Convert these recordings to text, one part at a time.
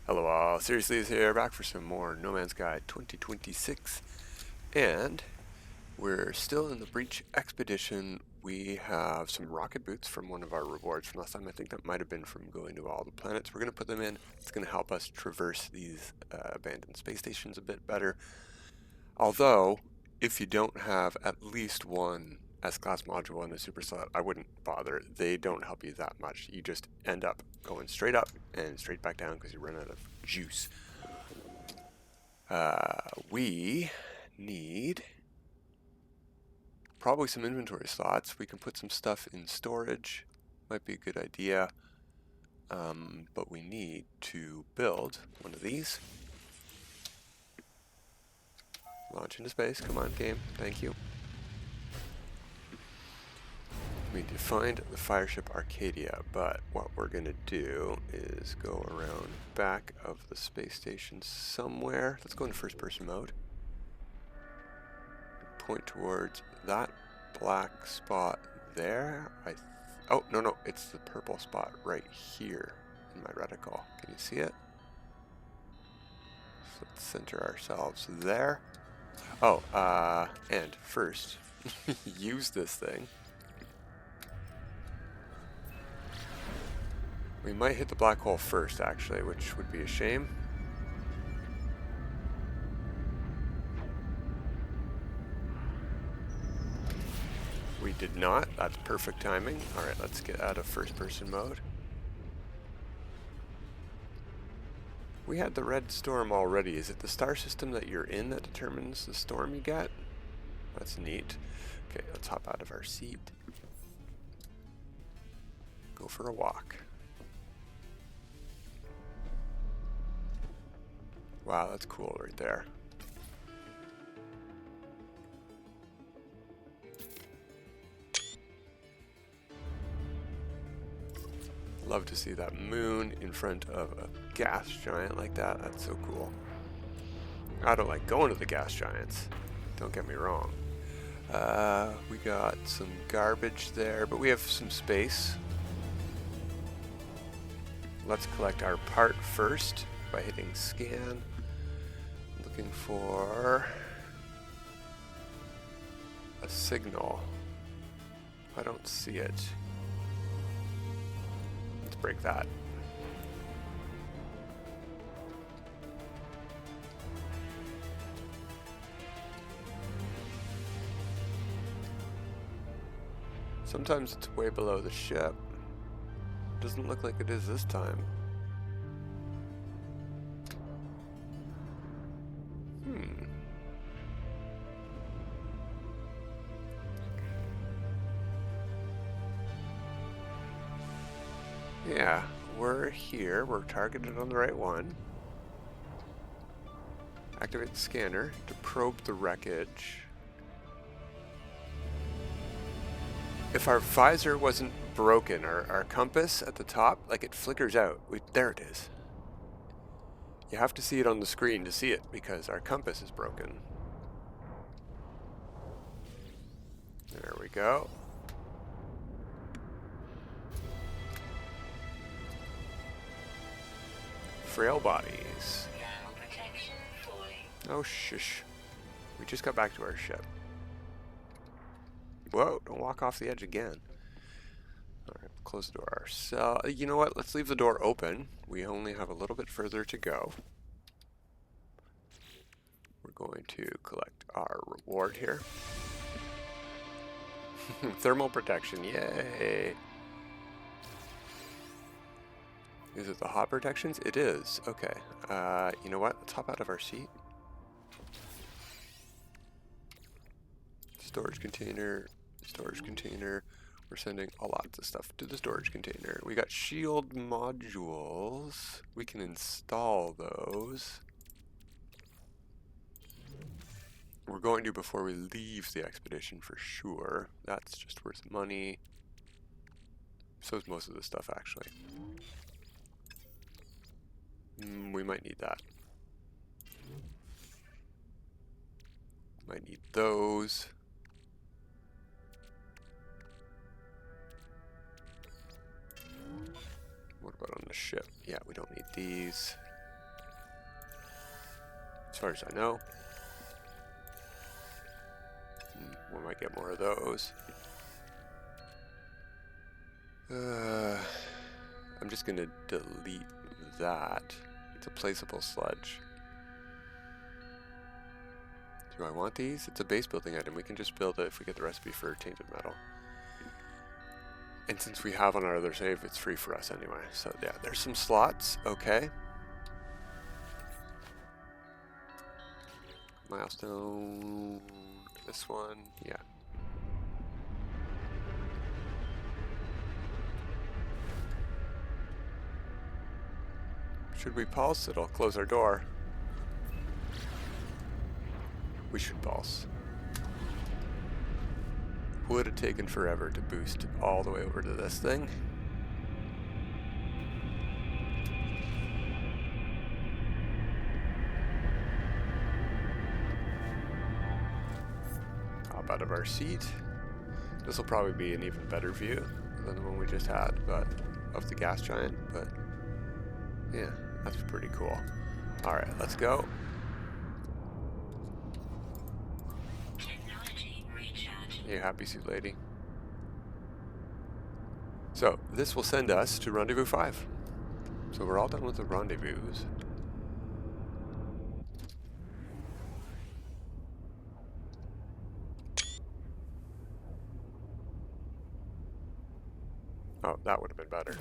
Hello all, Seriously is here, back for some more No Man's Sky 2026, and we're still in the Breach Expedition. We have some rocket boots from one of our rewards from last time. I think that might have been from going to all the planets. We're going to put them in. It's going to help us traverse these abandoned space stations a bit better. Although, if you don't have at least one S-Class module in the super slot, I wouldn't bother. They don't help you that much. You just end up going straight up and straight back down because you run out of juice. We need probably some inventory slots. We can put some stuff in storage. Might be a good idea. But we need to build one of these. Launch into space. Come on, game. Thank you. We need to find the fireship Arcadia, but what we're going to do is go around back of the space station somewhere. Let's go into first person mode. Point towards that black spot there. Oh, no, it's the purple spot right here in my reticle. Can you see it? So let's center ourselves there. Oh, and first, use this thing. We might hit the black hole first, actually, which would be a shame. We did not. That's perfect timing. Alright, let's get out of first-person mode. We had the red storm already. Is it the star system that you're in that determines the storm you get? That's neat. Okay, let's hop out of our seat. Go for a walk. Wow, that's cool right there. Love to see that moon in front of a gas giant like that. That's so cool. I don't like going to the gas giants. Don't get me wrong. We got some garbage there, but we have some space. Let's collect our part first by hitting scan. Looking for a signal. I don't see it. Let's break that. Sometimes it's way below the ship. Doesn't look like it is this time. Yeah, we're here. We're targeted on the right one. Activate the scanner to probe the wreckage. If our visor wasn't broken, our compass at the top, like it flickers out. There it is. You have to see it on the screen to see it because our compass is broken. There we go. Frail bodies. Oh, shush. We just got back to our ship. Whoa, don't walk off the edge again. Alright, close the door ourselves. You know what? Let's leave the door open. We only have a little bit further to go. We're going to collect our reward here. Thermal protection, yay! Is it the hot protections? It is. Okay. You know what? Let's hop out of our seat. Storage container. Storage container. We're sending a lot of stuff to the storage container. We got shield modules. We can install those. We're going to before we leave the expedition for sure. That's just worth money. So is most of this stuff actually. We might need that. Might need those. What about on the ship? Yeah, we don't need these. far as I know. We might get more of those. I'm just going to delete that. It's a placeable sludge. Do I want these? It's a base building item. We can just build it if we get the recipe for tainted metal. And since we have on our other save, it's free for us anyway. So yeah, there's some slots. Okay. Milestone. This one. Yeah. Should we pulse? It'll close our door. We should pulse. Would have taken forever to boost all the way over to this thing. Hop out of our seat. This will probably be an even better view than the one we just had, but of the gas giant, but yeah, that's pretty cool. All right, let's go. You happy, suit lady? So this will send us to Rendezvous 5. So we're all done with the rendezvous. Oh, that would have been better.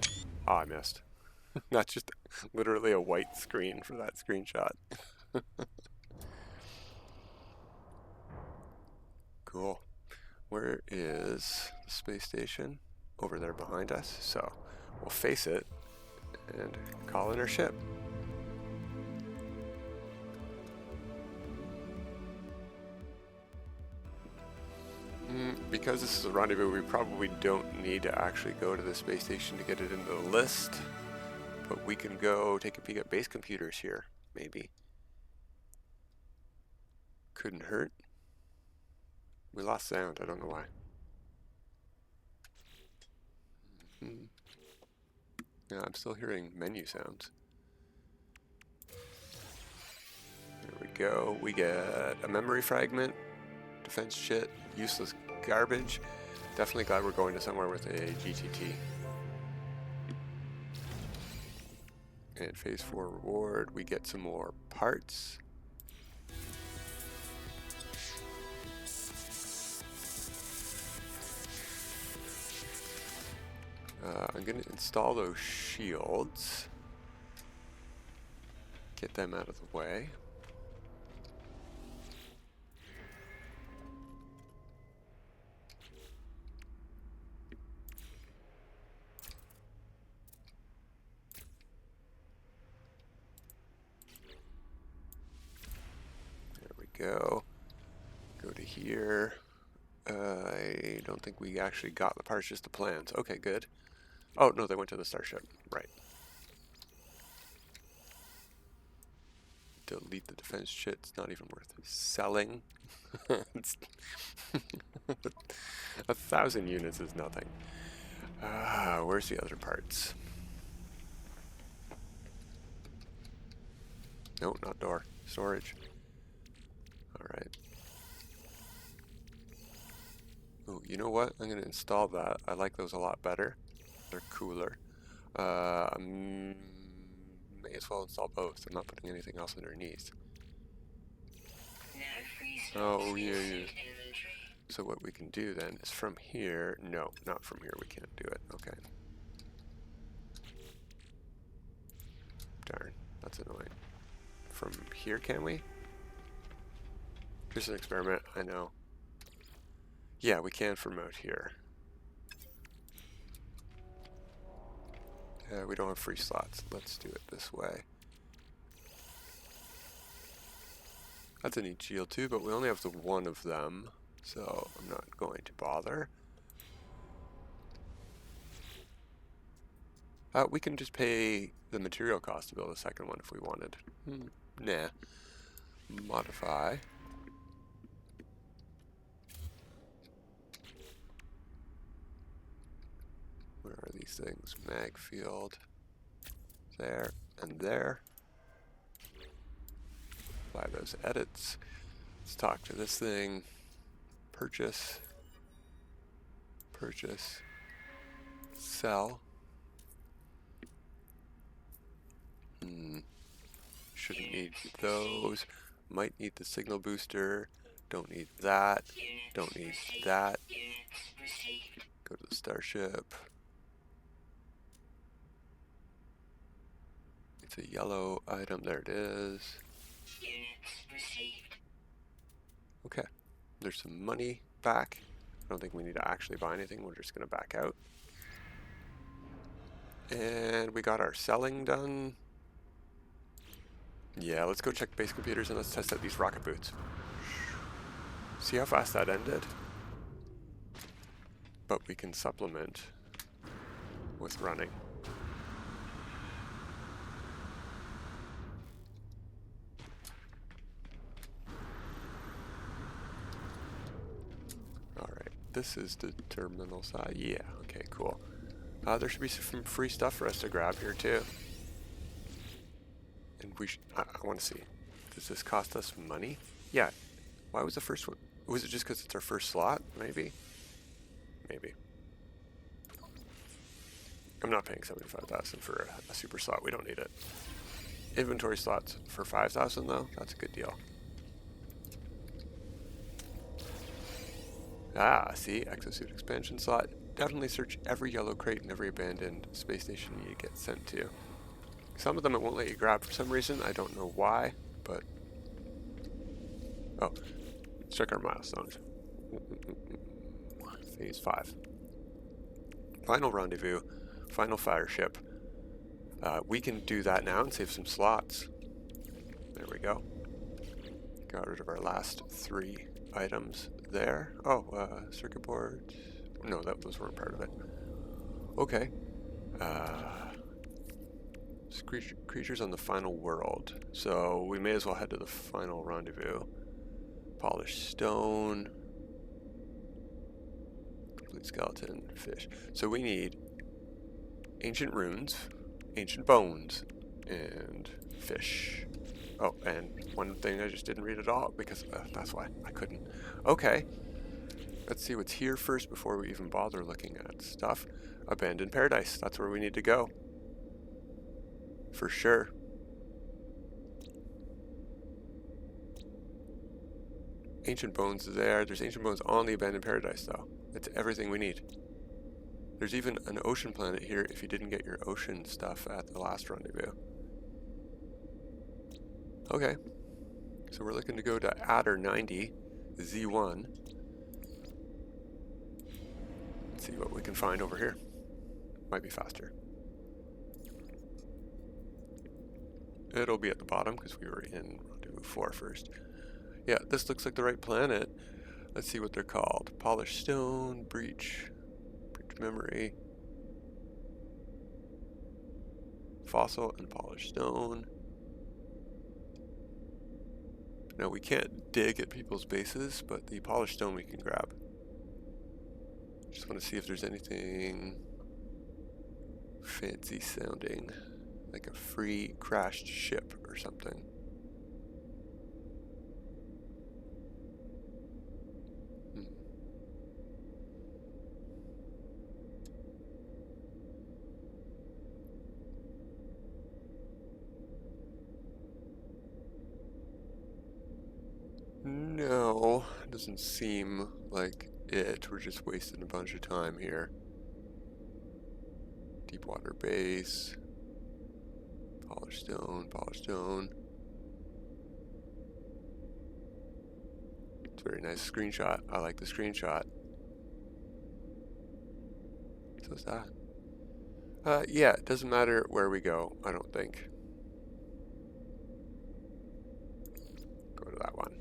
Oh, I missed. Not just literally a white screen for that screenshot. Cool. Where is the space station? Over there behind us. So we'll face it and call in our ship. Because this is a rendezvous, we probably don't need to actually go to the space station to get it into the list. But we can go take a peek at base computers here, maybe. Couldn't hurt. We lost sound, I don't know why. Yeah, I'm still hearing menu sounds. There we go. We get a memory fragment, defense shit, useless garbage. Definitely glad we're going to somewhere with a GTT. And phase 4 reward, we get some more parts. I'm going to install those shields. Get them out of the way. There we go. Go to here. I don't think we actually got the parts, just the plans. Okay, good. Oh, no, they went to the starship. Right. Delete the defense shit. It's not even worth selling. 1,000 units is nothing. Where's the other parts? No, not door. Storage. Alright. Oh, you know what? I'm going to install that. I like those a lot better. They're cooler. May as well install both. I'm not putting anything else underneath. Oh, yeah. So what we can do then is from here. No, not from here. We can't do it. Okay. Darn. That's annoying. From here, can we? Just an experiment. I know. Yeah, we can from out here. We don't have free slots. Let's do it this way. That's a neat shield too, but we only have the one of them, so I'm not going to bother. We can just pay the material cost to build a second one if we wanted. Nah. Modify. Where are these things? Mag field. There and there. apply those edits. Let's talk to this thing. Purchase. Purchase. Sell. Shouldn't need those. Might need the signal booster. Don't need that. Don't need that. Go to the starship. It's a yellow item. There it is. Okay. There's some money back. I don't think we need to actually buy anything. We're just going to back out. And we got our selling done. Yeah, let's go check base computers and let's test out these rocket boots. See how fast that ended? But we can supplement with running. Alright, this is the terminal side. Yeah, okay, cool. There should be some free stuff for us to grab here too. And we I want to see. Does this cost us money? Yeah. Why was the first one? Was it just because it's our first slot? Maybe. Maybe. I'm not paying 75,000 for a super slot. We don't need it. Inventory slots for 5,000 though. That's a good deal. Ah, see, exosuit expansion slot. Definitely search every yellow crate and every abandoned space station you get sent to. Some of them it won't let you grab for some reason. I don't know why, but... Oh, let's check our milestones. Phase 5. Final rendezvous. Final fire ship. We can do that now and save some slots. There we go. Got rid of our last 3 items there. Oh, circuit board. No, those weren't part of it. Okay. Creatures on the final world. So we may as well head to the final rendezvous. Polished stone. Complete skeleton. Fish. So we need ancient runes, ancient bones, and fish. Oh, and one thing I just didn't read at all because that's why I couldn't. Okay. Let's see what's here first before we even bother looking at stuff. Abandoned paradise. That's where we need to go. For sure. Ancient bones there. There's ancient bones on the abandoned paradise though. That's everything we need. There's even an ocean planet here if you didn't get your ocean stuff at the last rendezvous. Okay. So we're looking to go to Adder 90, Z1. Let's see what we can find over here. Might be faster. It'll be at the bottom because we were in rendezvous 4 first. Yeah, this looks like the right planet. Let's see what they're called. Polished stone, breach memory, fossil and polished stone. Now we can't dig at people's bases, but the polished stone we can grab. Just want to see if there's anything fancy sounding, like a free crashed ship or something. No, it doesn't seem like it. We're just wasting a bunch of time here. Deep water base. Polished stone, polished stone. It's a very nice screenshot. I like the screenshot. So is that? Yeah, it doesn't matter where we go, I don't think. Go to that one.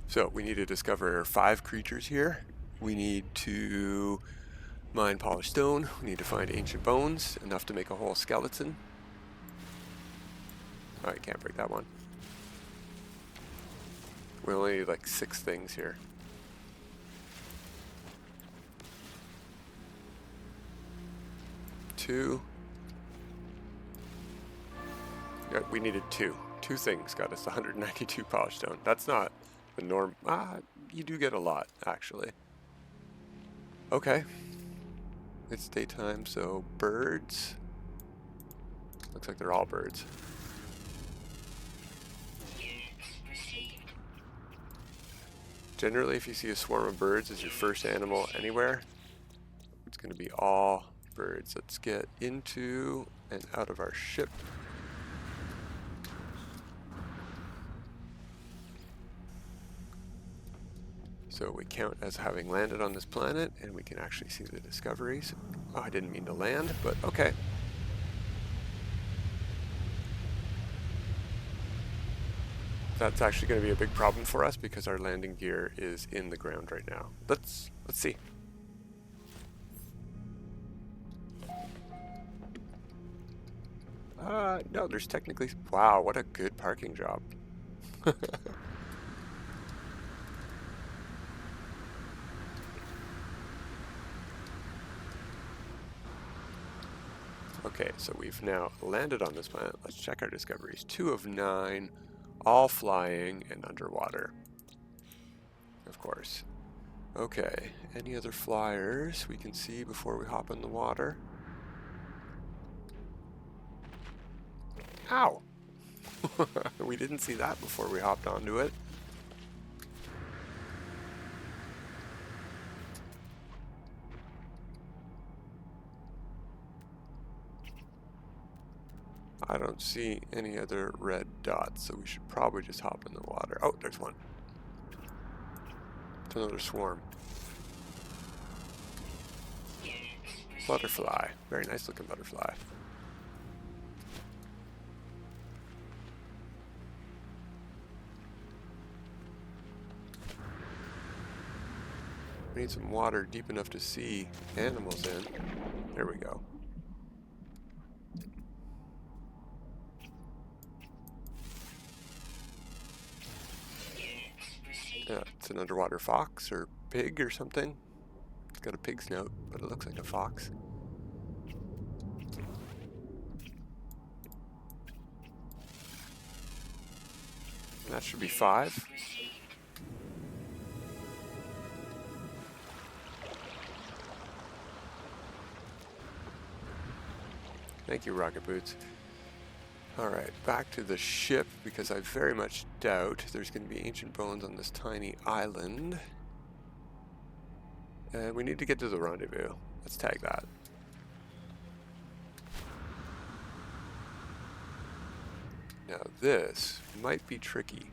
So we need to discover 5 creatures here. We need to mine polished stone. We need to find ancient bones, enough to make a whole skeleton. Alright, can't break that one. We only need like 6 things here. Two. We needed two. Two things got us 192 polish stone. That's not the norm. You do get a lot, actually. Okay. It's daytime, so birds. Looks like they're all birds. Generally, if you see a swarm of birds as your first animal anywhere, it's going to be all birds. Let's get into and out of our ship. So we count as having landed on this planet, and we can actually see the discoveries. Oh, I didn't mean to land, but okay. That's actually going to be a big problem for us because our landing gear is in the ground right now. Let's see. No, there's technically... Wow, what a good parking job. Okay, so we've now landed on this planet. Let's check our discoveries. 2 of 9, all flying and underwater. Of course. Okay, any other flyers we can see before we hop in the water? Ow! We didn't see that before we hopped onto it. I don't see any other red dots, so we should probably just hop in the water. Oh, there's one. It's another swarm. Butterfly. Very nice looking butterfly. We need some water deep enough to see animals in. There we go. It's an underwater fox or pig or something. It's got a pig snout, but it looks like a fox. And that should be 5. Thank you, Rocket Boots. Alright, back to the ship, because I very much doubt there's going to be ancient bones on this tiny island. And we need to get to the rendezvous. Let's tag that. Now this might be tricky.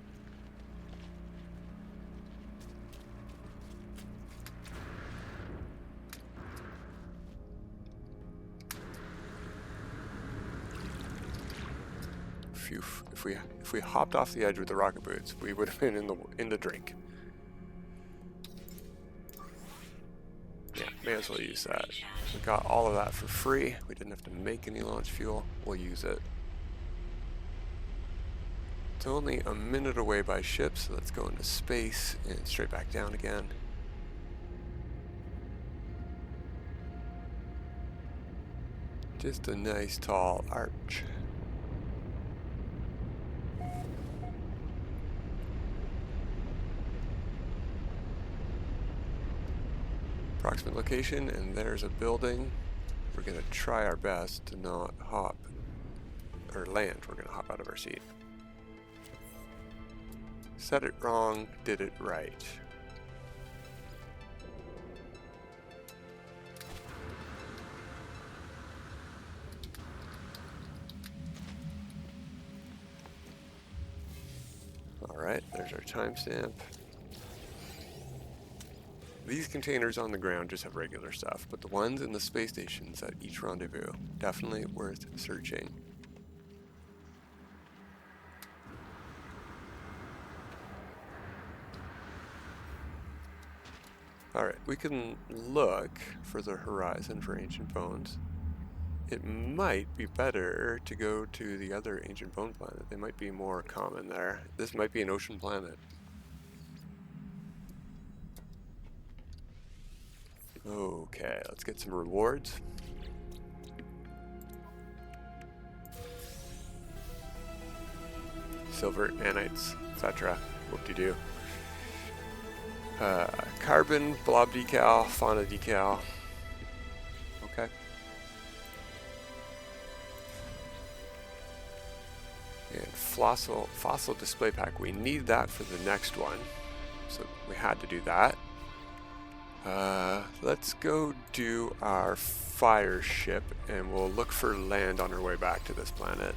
If we hopped off the edge with the rocket boots, we would have been in the drink. Yeah, may as well use that. We got all of that for free. We didn't have to make any launch fuel. We'll use it. It's only a minute away by ship, so let's go into space and straight back down again. Just a nice tall arch. Approximate location, and there's a building. We're going to try our best to not hop or land. We're going to hop out of our seat. Said it wrong, did it right. Alright, there's our timestamp. These containers on the ground just have regular stuff, but the ones in the space stations at each rendezvous, definitely worth searching. Alright, we can look for the horizon for ancient bones. It might be better to go to the other ancient bone planet. They might be more common there. This might be an ocean planet. Okay, let's get some rewards. silver, nanites, etc. Whoop-de-doo. Carbon, blob decal, fauna decal. Okay. And fossil display pack. We need that for the next one, so we had to do that. Let's go do our fire ship, and we'll look for land on our way back to this planet.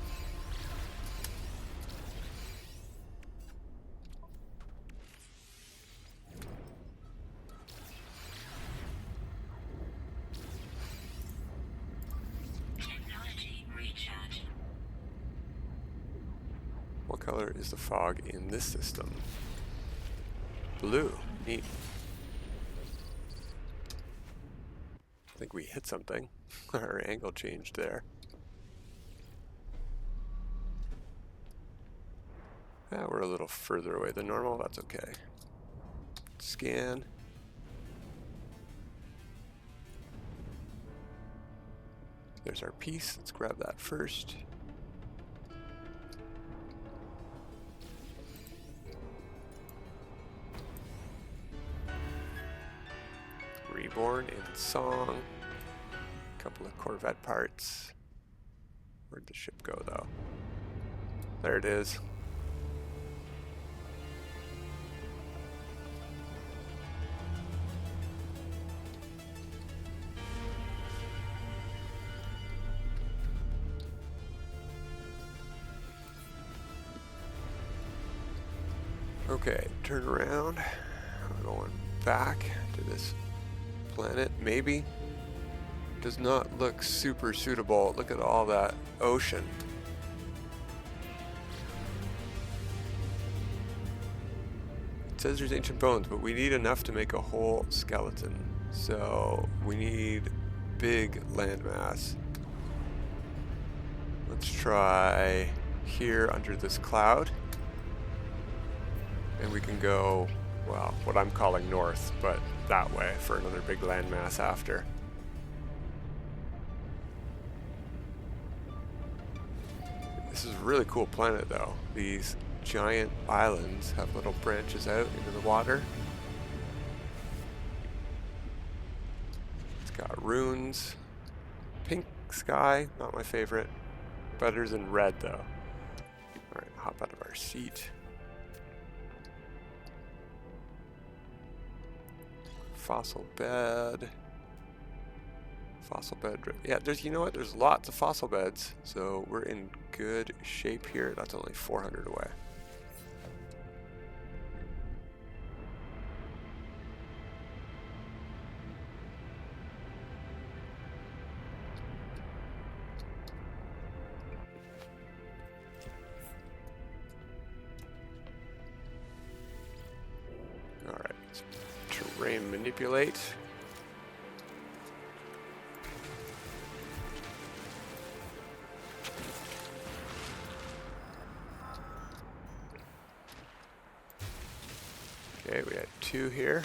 What color is the fog in this system? Blue. Neat. I think we hit something. Our angle changed there. Yeah, we're a little further away than normal. That's okay. Scan. There's our piece. Let's grab that first. Reborn in song. A couple of Corvette parts. Where'd the ship go though? There it is. Okay, turn around. We're going back to this planet, maybe. Does not look super suitable. Look at all that ocean. It says there's ancient bones, but we need enough to make a whole skeleton. So we need big landmass. Let's try here under this cloud. And we can go, well, what I'm calling north, but that way for another big landmass after. This is a really cool planet though. These giant islands have little branches out into the water. It's got runes. Pink sky, not my favorite. Better than red though. Alright, hop out of our seat. Fossil bed. Fossil bed. Yeah, there's, you know what? There's lots of fossil beds, so we're in good shape here. That's only 400 away. All right, let's terrain manipulate. Okay, we had 2 here.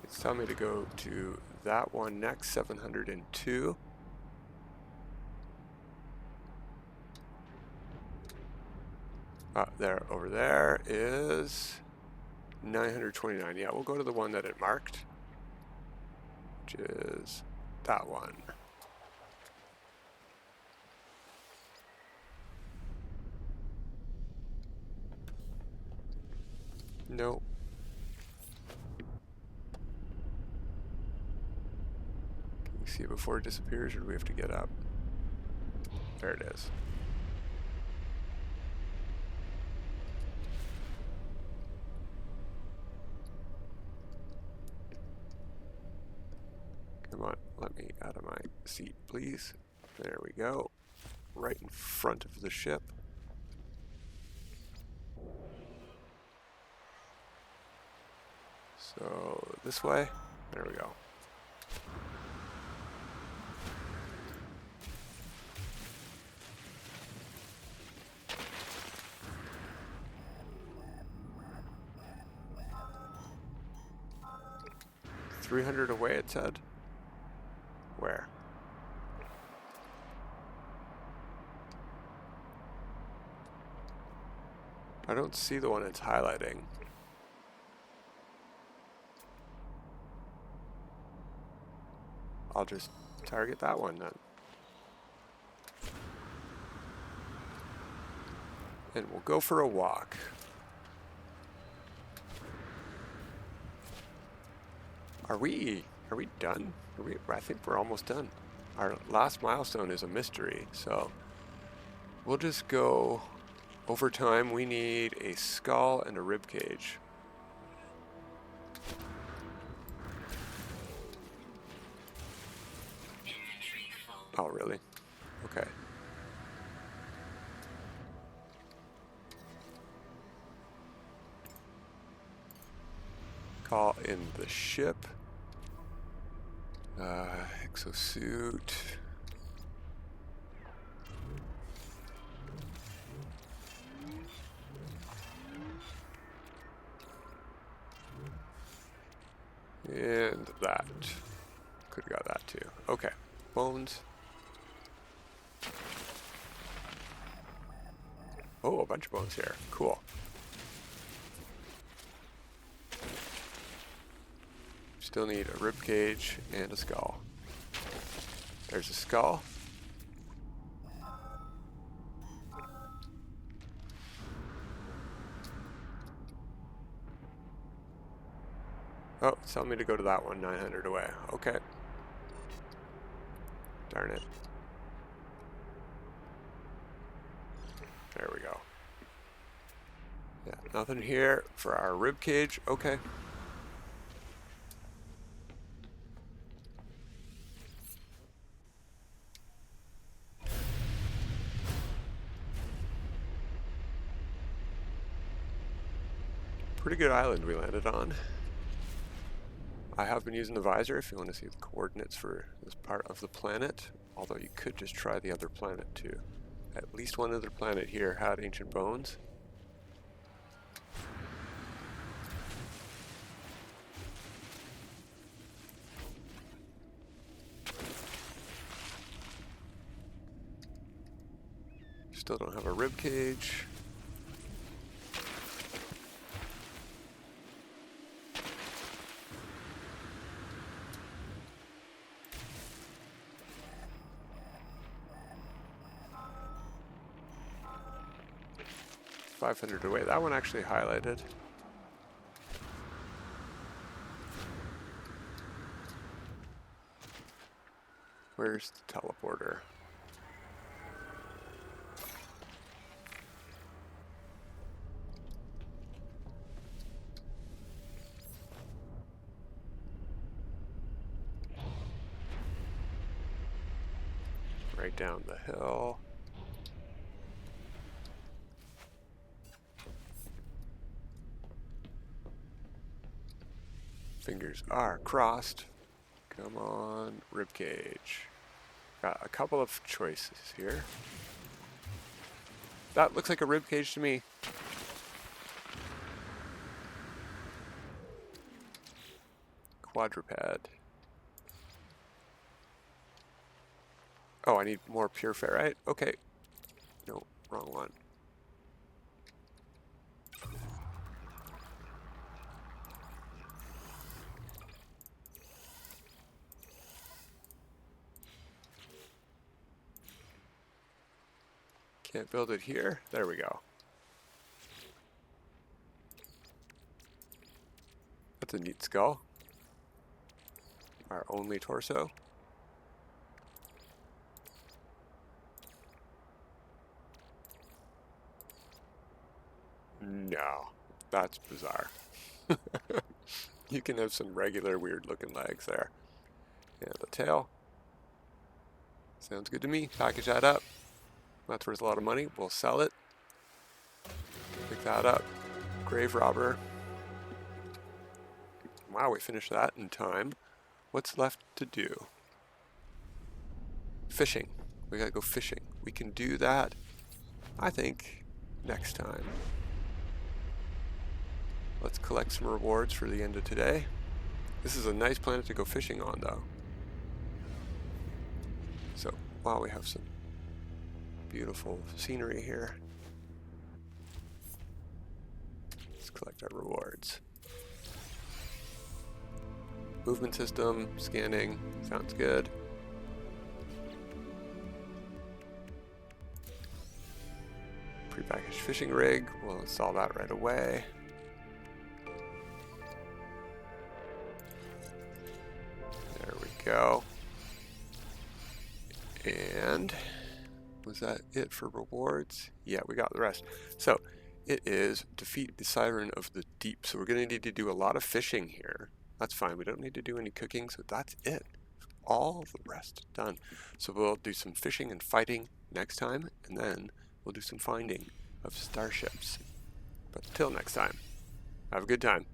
It's telling me to go to that one next, 702. There, over there is 929. Yeah, we'll go to the one that it marked, which is that one. Nope. Can we see it before it disappears, or do we have to get up? There it is. Come on, let me out of my seat, please. There we go. Right in front of the ship. So this way, there we go. $300 away, it said. Where? I don't see the one it's highlighting. I'll just target that one then. And we'll go for a walk. Are we done? I think we're almost done. Our last milestone is a mystery, so we'll just go over time. We need a skull and a rib cage. Oh, really? Okay. Call in the ship. Exosuit. And that. Could have got that too. Okay. Bones. Oh, a bunch of bones here. Cool. Still need a rib cage and a skull. There's a skull. Oh, it's telling me to go to that one, 900 away. Okay. Darn it. There we go. Yeah, nothing here for our rib cage. Okay. Pretty good island we landed on. I have been using the visor if you want to see the coordinates for this part of the planet, although you could just try the other planet too. At least one other planet here had ancient bones. Still don't have a rib cage. $500 away. That one actually highlighted. Where's the teleporter? Right down the hill. Fingers are crossed. Come on, ribcage. Got a couple of choices here. That looks like a ribcage to me. Quadruped. Oh, I need more pure ferrite? Okay. No, wrong one. Can't build it here. There we go. That's a neat skull. Our only torso. No, that's bizarre. You can have some regular weird looking legs there. And the tail. Sounds good to me. Package that up. That's worth a lot of money. We'll sell it. Pick that up. Grave robber. Wow, we finished that in time. What's left to do? Fishing. We gotta go fishing. We can do that, I think, next time. Let's collect some rewards for the end of today. This is a nice planet to go fishing on, though. So, wow, we have some beautiful scenery here. collect our rewards. Movement system, scanning, sounds good. Prepackaged fishing rig, we'll install that right away. There we go. And was that it for rewards? Yeah, we got the rest. So it is defeat the Siren of the Deep. So we're going to need to do a lot of fishing here. That's fine. We don't need to do any cooking, so that's it. All the rest done. So we'll do some fishing and fighting next time, and then we'll do some finding of starships. But till next time, have a good time.